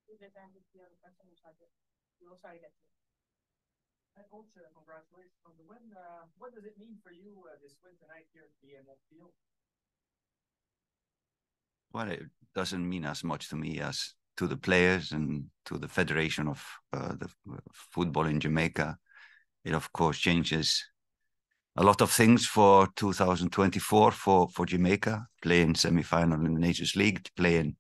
Hi, Coach. Congratulations on the win. What does it mean for you, this win tonight here at the BMO Field? Well, it doesn't mean as much to me as to the players and to the Federation of the football in Jamaica. It, of course, changes a lot of things for 2024 for Jamaica. Playing semi-final in the Nations League, playing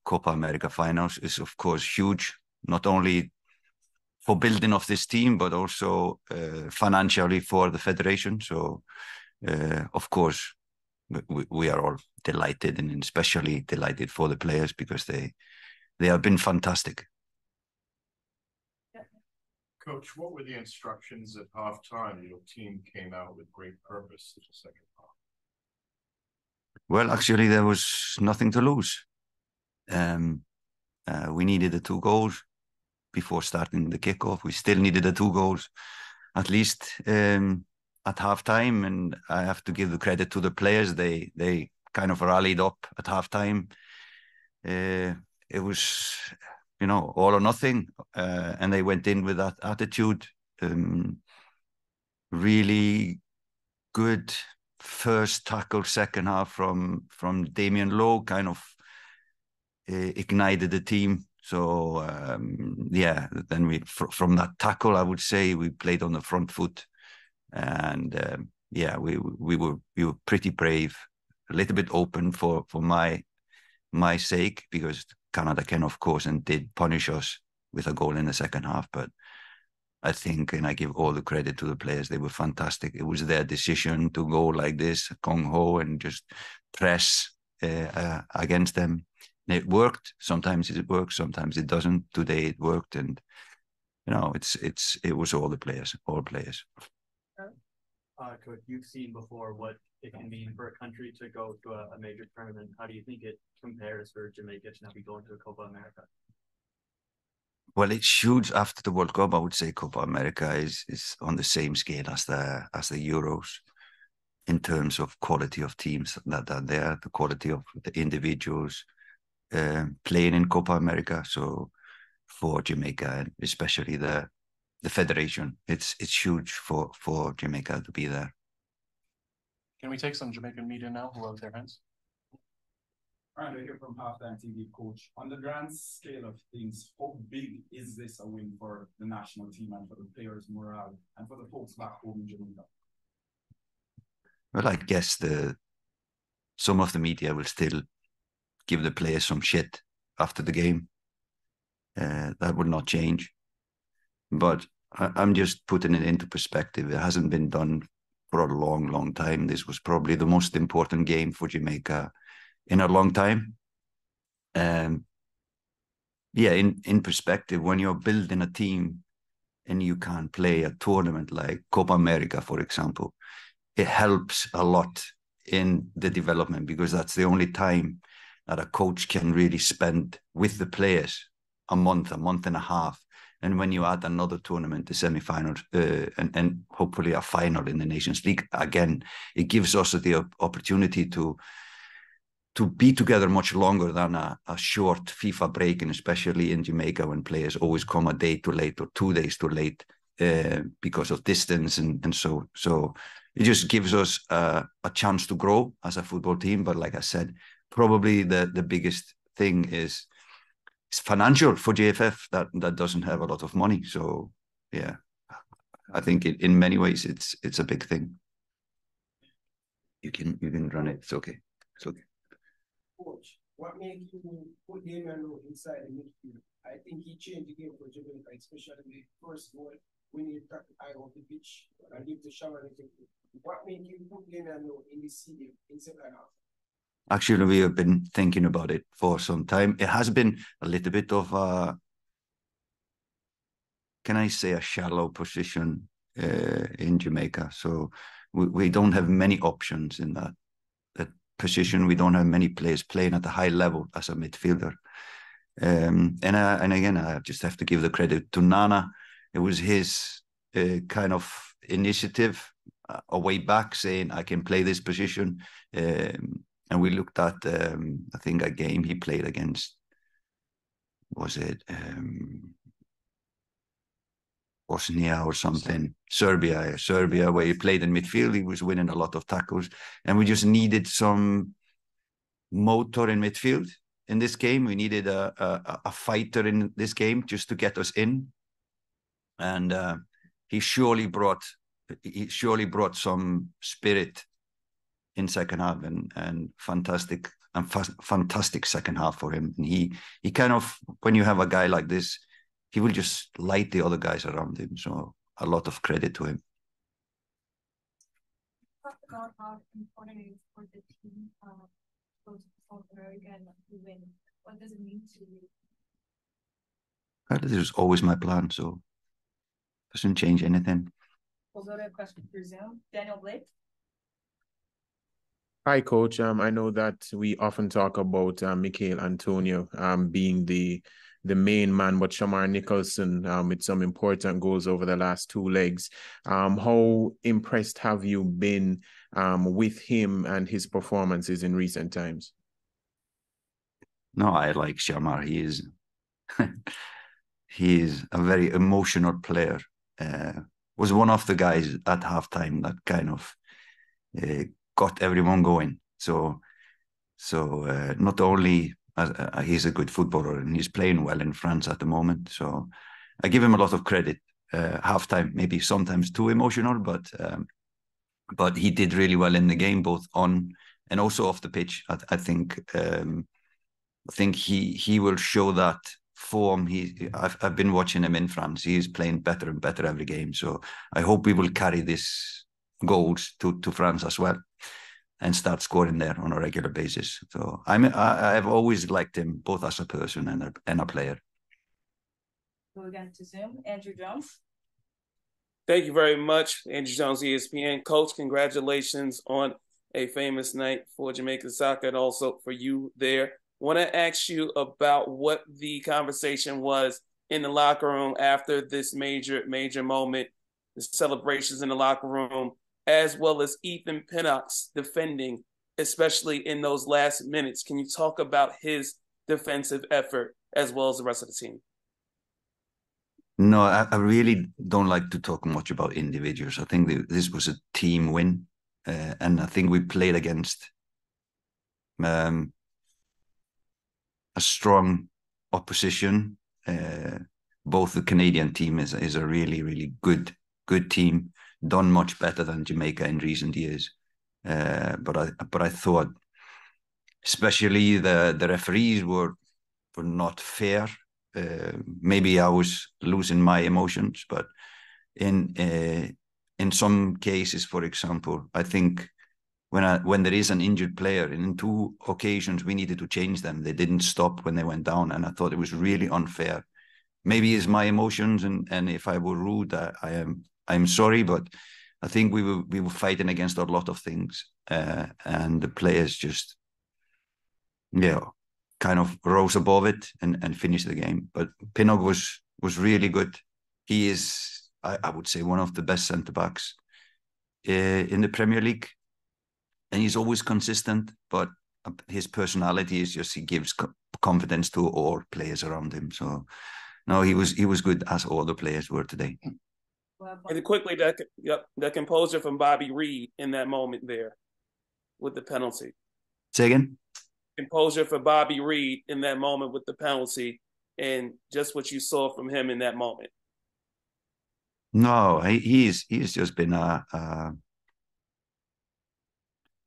Copa America finals is, of course, huge, not only for building of this team, but also financially for the federation. So, of course, we are all delighted, and especially delighted for the players because they have been fantastic. Coach, what were the instructions at halftime? Your team came out with great purpose in the second half. Well, actually, there was nothing to lose. We needed the 2 goals before starting the kickoff. We still needed the 2 goals, at least at halftime. And I have to give the credit to the players. They kind of rallied up at halftime. It was, all or nothing. And they went in with that attitude. Really good first tackle, second half from Damion Lowe, kind of ignited the team. So then from that tackle, I would say we played on the front foot, and we were pretty brave, a little bit open for my sake, because Canada can, of course, and did punish us with a goal in the second half. But I think, and I give all the credit to the players, they were fantastic. It was their decision to go like this, gung-ho, and just press against them. And it worked. Sometimes it works, sometimes it doesn't. Today it worked, and it was all players. Coach, you've seen before what it can mean for a country to go to a major tournament. How do you think it compares for Jamaica to now be going to a Copa America? Well, it's huge. After the World Cup, I would say Copa America is on the same scale as the Euros in terms of quality of teams that are there, the quality of the individuals playing in Copa America. So for Jamaica, and especially the federation, it's huge for Jamaica to be there. Can we take some Jamaican media now who have their hands? All right, we're here from Halftime TV, Coach. On the grand scale of things, how big is this a win for the national team and for the players' morale and for the folks back home in Jamaica? Well, I guess some of the media will still give the players some shit after the game. That will not change. But I'm just putting it into perspective. It hasn't been done for a long, long time. This was probably the most important game for Jamaica in a long time. In perspective, when you're building a team and you can play a tournament like Copa America, for example, it helps a lot in the development, because that's the only time that a coach can really spend with the players, a month and a half. And when you add another tournament, the semi-finals, and hopefully a final in the Nations League, again, it gives us the opportunity to be together much longer than a short FIFA break, and especially in Jamaica when players always come a day too late or 2 days too late because of distance. And so it just gives us a chance to grow as a football team. But like I said, probably the biggest thing is financial for JFF that doesn't have a lot of money. So yeah, I think in many ways it's a big thing. You can run it. It's okay. Coach, what made you put Damion Lowe inside the midfield? I think he changed the game for Jamaica, especially the first goal when he got the eye off the pitch and give the shower. What made you put Damion Lowe in the CD in second half? Actually, we have been thinking about it for some time. It has been a little bit of a shallow position in Jamaica. So we don't have many options in that position. We don't have many players playing at a high level as a midfielder. And again, I just have to give the credit to Nana. It was his kind of initiative a way back, saying I can play this position. And we looked at, I think, a game he played against was it Bosnia or something? Serbia, where he played in midfield. He was winning a lot of tackles, and we just needed some motor in midfield. In this game, we needed a fighter in this game just to get us in, and he surely brought some spirit in second half, and fantastic second half for him. And he kind of, when you have a guy like this, he will just light the other guys around him. So a lot of credit to him. Talk about how important it is for the team go to South America and to win. What does it mean to you? This was always my plan, so doesn't change anything. We'll go to a question through Zoom. Daniel Blake. Hi, Coach. I know that we often talk about Michail Antonio being the main man, but Shamar Nicholson with some important goals over the last two legs. How impressed have you been with him and his performances in recent times? No, I like Shamar. He is a very emotional player. Was one of the guys at halftime that kind of got everyone going. So not only he's a good footballer and he's playing well in France at the moment. So I give him a lot of credit. Halftime, maybe sometimes too emotional, but he did really well in the game, both on and also off the pitch. I think he will show that form. I've been watching him in France. He is playing better and better every game. So I hope we will carry this goals to France as well and start scoring there on a regular basis. So I've always liked him both as a person and a player. Go again to Zoom. Andrew Jones. Thank you very much, Andrew Jones, ESPN. Coach, congratulations on a famous night for Jamaican soccer and also for you there. Want to ask you about what the conversation was in the locker room after this major moment, the celebrations in the locker room, as well as Ethan Pinnock's defending, especially in those last minutes. Can you talk about his defensive effort as well as the rest of the team? No, I really don't like to talk much about individuals. I think this was a team win, and I think we played against a strong opposition. Both the Canadian team is a really, really good team, done much better than Jamaica in recent years. But I thought, especially the referees were not fair. Maybe I was losing my emotions, but in some cases, for example, I think when there is an injured player, and in two occasions we needed to change them, they didn't stop when they went down, and I thought it was really unfair. Maybe it's my emotions, and if I were rude, I'm sorry, but I think we were fighting against a lot of things, and the players just kind of rose above it and finished the game. But Pinnock was really good. He is, I would say, one of the best centre-backs in the Premier League. And he's always consistent, but his personality is just, he gives confidence to all players around him. So, no, he was good, as all the players were today. And quickly, the composure from Bobby Reed in that moment there with the penalty. Say again? Composure for Bobby Reed in that moment with the penalty, and just what you saw from him in that moment. No, he's just been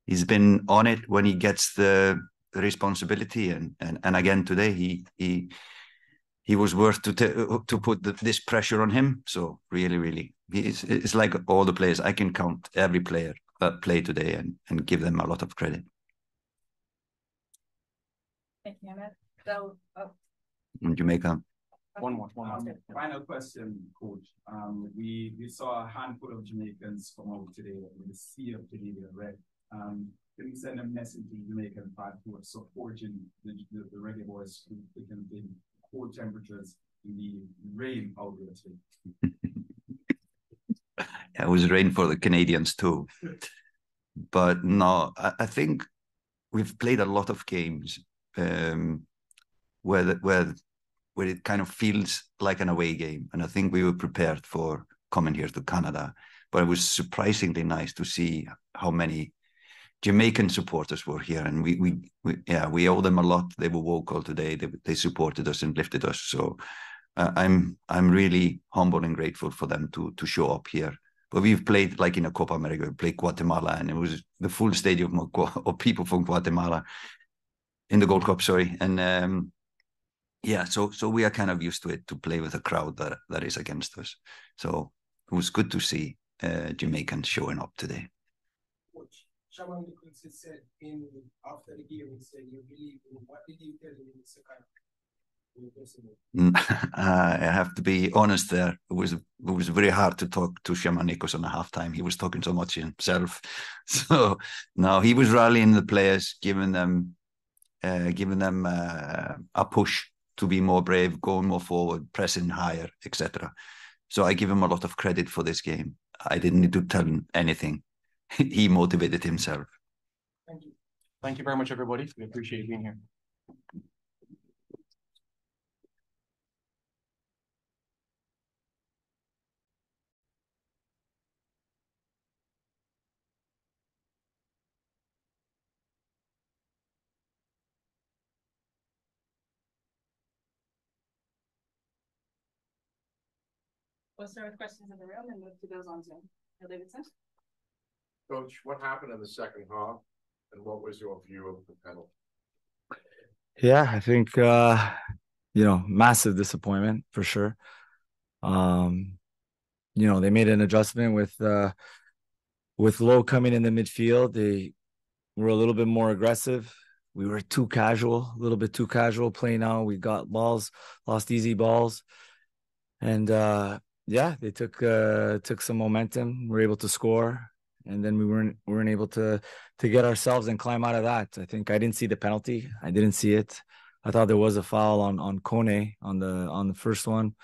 he's been on it when he gets the responsibility, and again today he was worth to put this pressure on him. So really, it's like all the players. I can count every player that played today and give them a lot of credit. Thank you, Heimir. So, In Jamaica. One more. Final question, Coach. We saw a handful of Jamaicans come out today with a sea of Canadian red. Can you send a message to Jamaican fans who are supporting the Reggae Boys who can be cold temperatures in the rain out there today? It was rain for the Canadians too. But no, I think we've played a lot of games where where it kind of feels like an away game. And I think we were prepared for coming here to Canada. But it was surprisingly nice to see how many Jamaican supporters were here, and we owe them a lot. They were vocal today. They supported us and lifted us. So I'm really humble and grateful for them to show up here. But we've played like in a Copa America, we played Guatemala, and it was the full stadium of people from Guatemala in the Gold Cup. Sorry, and yeah, so we are kind of used to it, to play with a crowd that is against us. So it was good to see Jamaicans showing up today. Shaman said after the game, he said, "You believe in what did you tell him in the second?" I have to be honest there. It was very hard to talk to Shaman Nicholson at halftime. He was talking so much himself. So no, he was rallying the players, giving them a push to be more brave, going more forward, pressing higher, etc. So I give him a lot of credit for this game. I didn't need to tell him anything. He motivated himself. Thank you. Thank you very much, everybody. We appreciate you being here. We'll start with questions in the room and move to those on Zoom. Davidson? Coach, what happened in the second half, and what was your view of the penalty? Yeah, I think massive disappointment for sure. They made an adjustment with Lowe coming in the midfield. They were a little bit more aggressive. We were a little bit too casual playing out. We got balls, lost easy balls, and they took some momentum. We were able to score, and then we weren't able to get ourselves and climb out of that. I think I didn't see the penalty. I didn't see it. I thought there was a foul on Kone on the first one.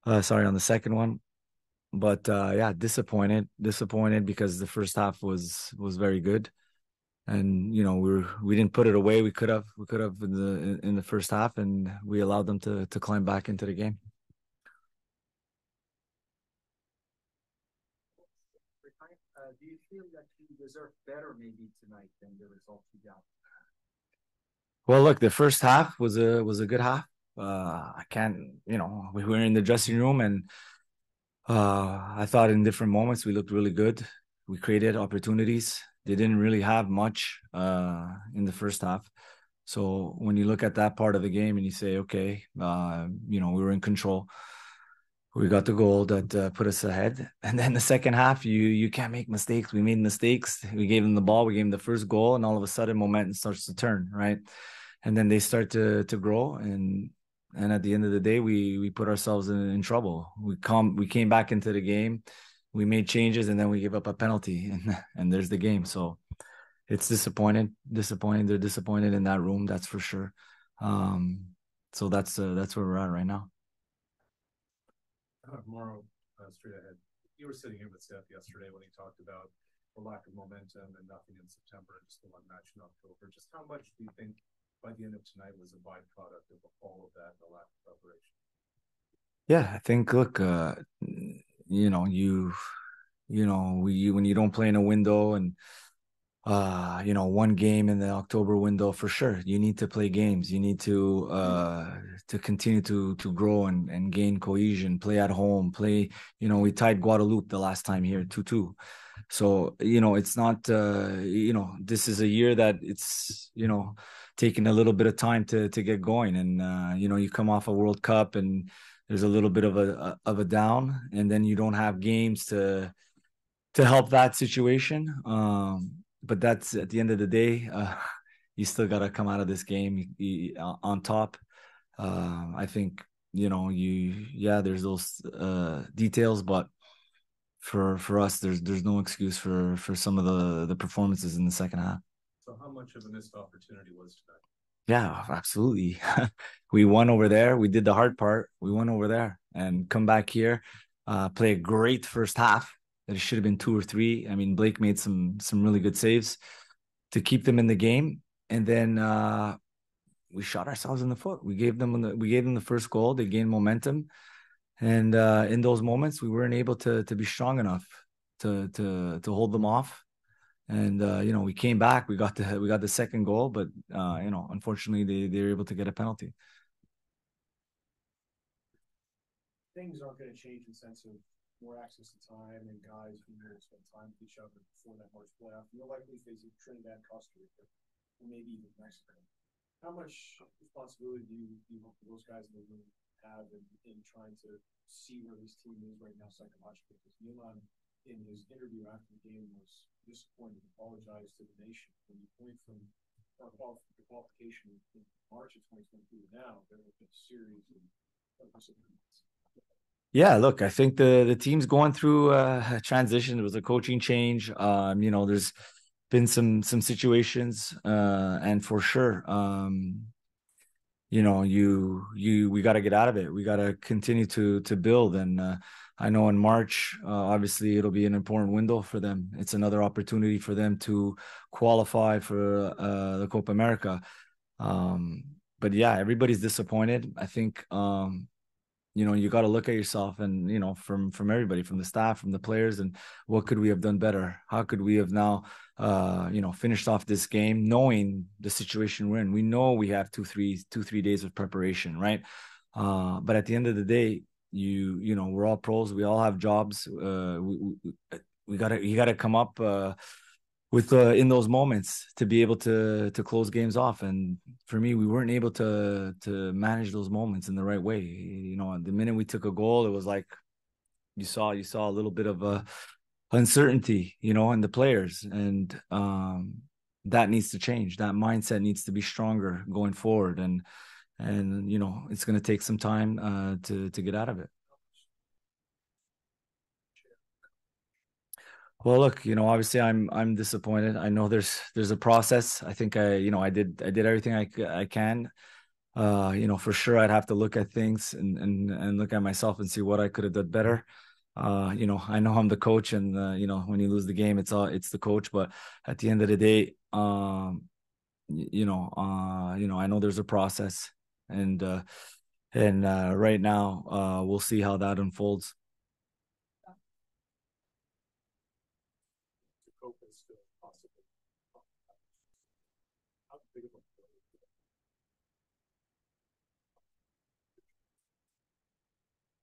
On the second one. But disappointed because the first half was very good, and we didn't put it away. We could have in the first half, and we allowed them to climb back into the game. Do you feel that you deserve better maybe tonight than the result you got? Well, look, the first half was a good half. We were in the dressing room, and I thought in different moments we looked really good. We created opportunities. They didn't really have much in the first half. So when you look at that part of the game and you say, okay, we were in control. We got the goal that put us ahead. And then the second half, you can't make mistakes. We made mistakes. We gave them the ball. We gave them the first goal, and all of a sudden momentum starts to turn, right? And then they start to grow. And at the end of the day, we put ourselves in trouble. We came back into the game. We made changes, and then we gave up a penalty, and there's the game. So it's disappointing. They're disappointed in that room, that's for sure. So that's where we're at right now. Tomorrow, straight ahead. You were sitting here with Steph yesterday when he talked about the lack of momentum and nothing in September, just the one match in October. Just how much do you think by the end of tonight was a byproduct of all of that and the lack of preparation? Yeah, I think, look, when you don't play in a window and one game in the October window, for sure you need to play games. You need to continue to grow and gain cohesion, play at home, we tied Guadeloupe the last time here 2-2. So it's not this is a year that it's taking a little bit of time to get going, and you come off a World Cup and there's a little bit of a down, and then you don't have games to help that situation. But that's at the end of the day, you still got to come out of this game on top. I think, there's those details, but for us, there's no excuse for some of the performances in the second half. So how much of a missed opportunity was tonight? Yeah, absolutely. We won over there. We did the hard part. We won over there and come back here, play a great first half. It should have been 2 or 3. I mean, Blake made some really good saves to keep them in the game. And then, we shot ourselves in the foot. We gave them the first goal. They gained momentum, and in those moments, we weren't able to be strong enough to hold them off. And we came back. We got the second goal, but unfortunately, they were able to get a penalty. Things aren't going to change in the sense of more access to time and guys who will spend time with each other before that March playoff. You're likely facing Trinidad, Costa Rica, or maybe even Mexico. How much responsibility do you hope those guys in the room have in trying to see where this team is right now psychologically? Because Milan, in his interview after the game, was disappointed and apologized to the nation. When you point from the qualification in March of 2022 to now, there have been a series of disappointments. Yeah, look, I think the team's going through a transition. It was a coaching change. There's been some situations, and for sure, we got to get out of it. We got to continue to build. And I know in March, obviously, it'll be an important window for them. It's another opportunity for them to qualify for the Copa America. But yeah, everybody's disappointed. I think. You got to look at yourself and, from everybody, from the staff, from the players, and what could we have done better? How could we have now, finished off this game knowing the situation we're in? We know we have 2-3 days of preparation, right? But at the end of the day, we're all pros. We all have jobs. You gotta come up with in those moments to be able to close games off. And for me, we weren't able to manage those moments in the right way. The minute we took a goal, it was like you saw a little bit of uncertainty, in the players, and that needs to change. That mindset needs to be stronger going forward, and it's going to take some time to get out of it. Well, look, obviously I'm disappointed. I know there's a process. I think I did everything I can. For sure I'd have to look at things and look at myself and see what I could have done better. I know I'm the coach, and when you lose the game, it's the coach. But at the end of the day, I know there's a process, and right now, we'll see how that unfolds.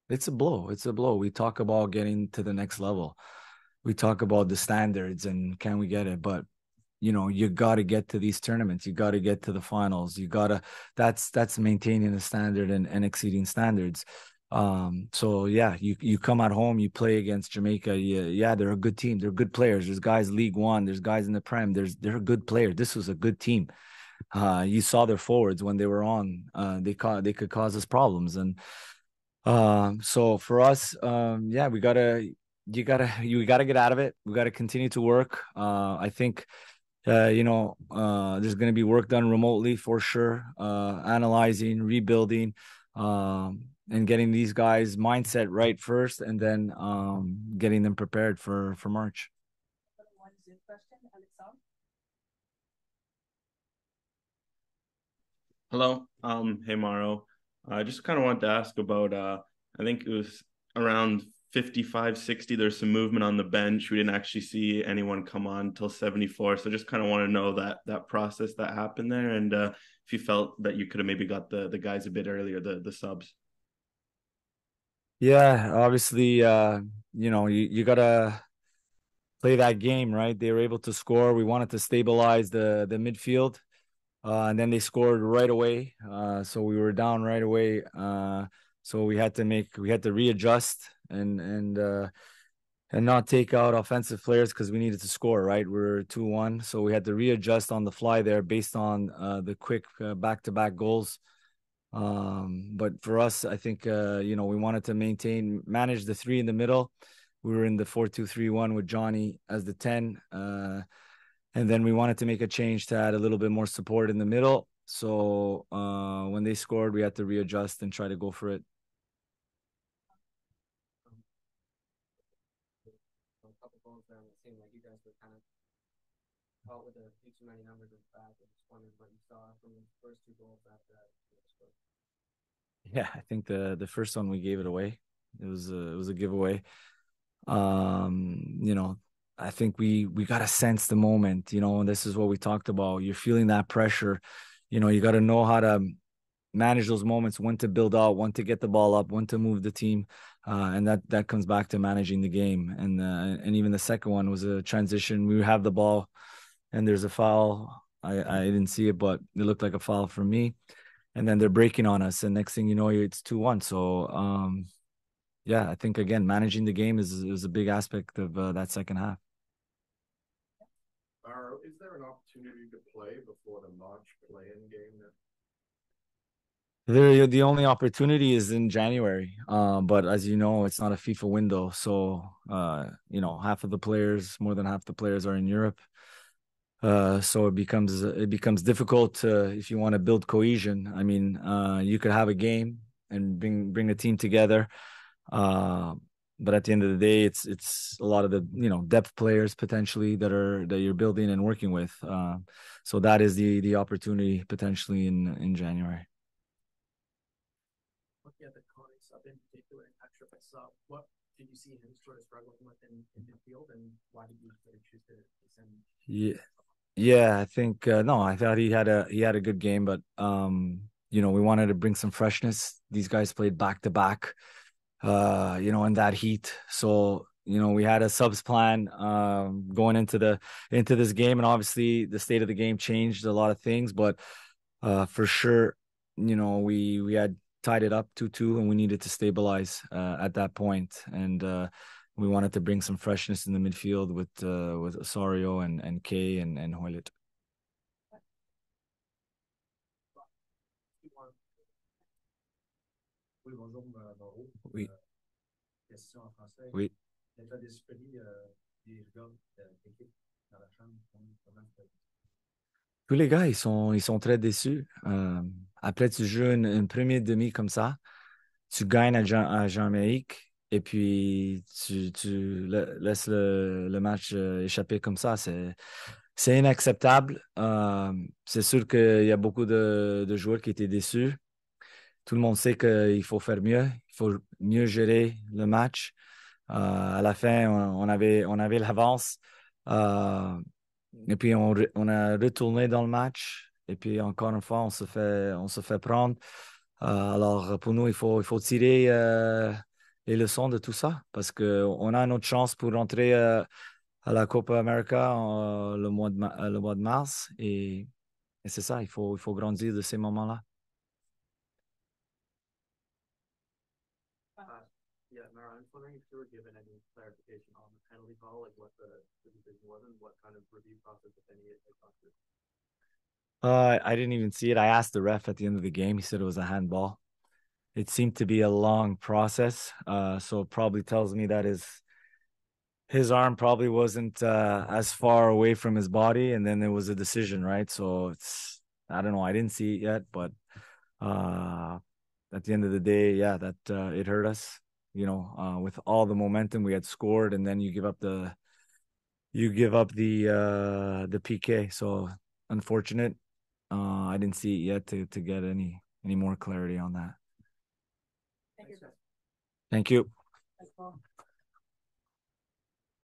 It's a blow. It's a blow. We talk about getting to the next level. We talk about the standards and can we get it? But you got to get to these tournaments. You got to get to the finals. That's maintaining the standard and exceeding standards. So yeah, you come at home, you play against Jamaica. Yeah, they're a good team. They're good players. There's guys League One. There's guys in the Prem. They're a good player. This was a good team. You saw their forwards when they were on. They could cause us problems. And so for us, yeah, we gotta get out of it. We gotta continue to work. I think there's going to be work done remotely for sure, analyzing, rebuilding, and getting these guys' mindset right first, and then getting them prepared for March. Hello. Hey, Mauro. I just kind of wanted to ask about, I think it was around 55, 60. There's some movement on the bench. We didn't actually see anyone come on until 74. So just kind of want to know that process that happened there, and if you felt that you could have maybe got the guys a bit earlier, the subs. Yeah, obviously, you gotta play that game, right? They were able to score. We wanted to stabilize the midfield, and then they scored right away. So we were down right away. So we had to readjust and not take out offensive players because we needed to score, right? We're 2-1. So we had to readjust on the fly there based on the quick back-to-back goals. But for us, I think, we wanted to manage the three in the middle. We were in the 4-2-3-1 with Johnny as the 10. And then we wanted to make a change to add a little bit more support in the middle. So when they scored, we had to readjust and try to go for it. It seemed like you guys were kind of caught with a few too many numbers in the back. I just disappointed what you saw from the first two goals that scored? Yeah, I think the first one we gave it away. It was a giveaway. I think we got to sense the moment, and this is what we talked about. You're feeling that pressure. You got to know how to manage those moments, when to build out, when to get the ball up, when to move the team. And that comes back to managing the game. And even the second one was a transition. We have the ball and there's a foul. I didn't see it, but it looked like a foul for me. And then they're breaking on us. And next thing you know, it's 2-1. So, yeah, I think, again, managing the game is a big aspect of that second half. Is there an opportunity to play before the March play-in game? The only opportunity is in January. But as you know, it's not a FIFA window. So, half of the players, more than half the players are in Europe. So it becomes difficult if you want to build cohesion. I mean, you could have a game and bring a team together. But at the end of the day, it's a lot of the depth players potentially that you're building and working with. So that is the opportunity potentially in January. Looking at the Connie's up in particular, what did you see him sort of struggling with in midfield, and why did you sort of choose to send? Yeah, I think no, I thought he had a good game, but we wanted to bring some freshness. These guys played back to back. In that heat. So, we had a subs plan going into this game, and obviously the state of the game changed a lot of things, but for sure, we had tied it up 2-2 and we needed to stabilize at that point. And we wanted to bring some freshness in the midfield with Osorio and Kay and Hoylett. Oui, bonjour, Mauro. Oui. Question en français. Oui. L'état d'esprit des joueurs de l'équipe dans la chambre, comment Tous les gars, ils sont très déçus. Après, tu joues une première demi comme ça, tu gagnes à Jamaïque et puis tu laisses le match échapper comme ça. C'est inacceptable. C'est sûr qu'il y a beaucoup de joueurs qui étaient déçus. Tout le monde sait qu'il faut faire mieux, il faut mieux gérer le match. À la fin, on avait l'avance. Et puis, on a retourné dans le match. Et puis, encore une fois, on se fait prendre. Alors, pour nous, il faut tirer les leçons de tout ça parce qu'on a une autre chance pour rentrer à la Copa América le mois de mars. Et c'est ça, il faut grandir de ces moments-là. Yeah, Mara, I'm wondering if you were given any clarification on the penalty call, like what the decision was and what kind of review process, if any, it gone through. I didn't even see it. I asked the ref at the end of the game. He said it was a handball. It seemed to be a long process, so it probably tells me that his arm probably wasn't as far away from his body, and then there was a decision, right? So I don't know. I didn't see it yet, but at the end of the day, yeah, that it hurt us. With all the momentum we had scored, and then you give up the PK. So unfortunate. I didn't see it yet to get any more clarity on that. Thank you. Thank you.